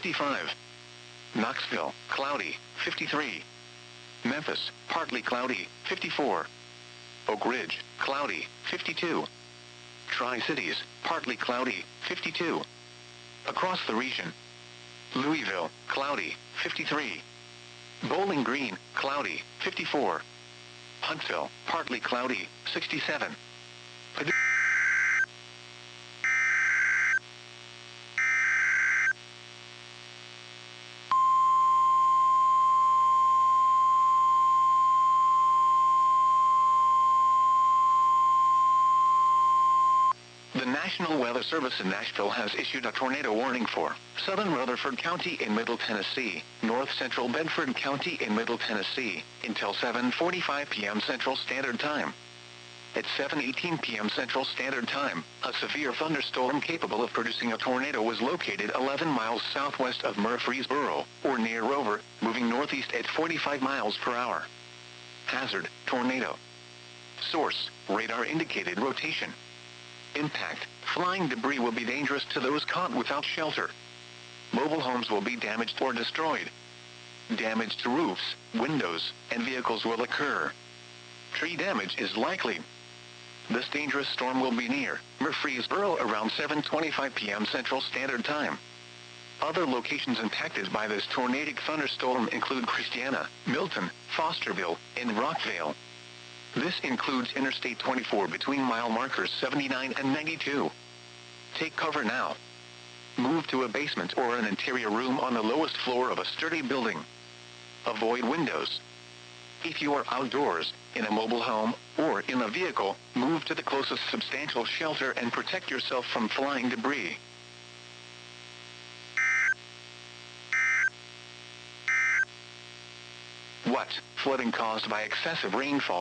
65. Knoxville, cloudy, 53. Memphis, partly cloudy, 54. Oak Ridge, cloudy, 52. Tri-Cities, partly cloudy, 52. Across the region: Louisville, cloudy, 53. Bowling Green, cloudy, 54. Huntsville, partly cloudy, 67. The National Weather Service in Nashville has issued a tornado warning for southern Rutherford County in Middle Tennessee, north central Bedford County in Middle Tennessee, until 7:45 p.m. Central Standard Time. At 7:18 p.m. Central Standard Time, a severe thunderstorm capable of producing a tornado was located 11 miles southwest of Murfreesboro, or near Rover, moving northeast at 45 miles per hour. Hazard: tornado. Source: radar indicated rotation. Impact: flying debris will be dangerous to those caught without shelter. Mobile homes will be damaged or destroyed. Damage to roofs, windows, and vehicles will occur. Tree damage is likely. This dangerous storm will be near Murfreesboro around 7:25 p.m. Central Standard Time. Other locations impacted by this tornadic thunderstorm include Christiana, Milton, Fosterville, and Rockvale. This includes Interstate 24 between mile markers 79 and 92. Take cover now. Move to a basement or an interior room on the lowest floor of a sturdy building. Avoid windows. If you are outdoors, in a mobile home, or in a vehicle, move to the closest substantial shelter and protect yourself from flying debris. What? Flooding caused by excessive rainfall.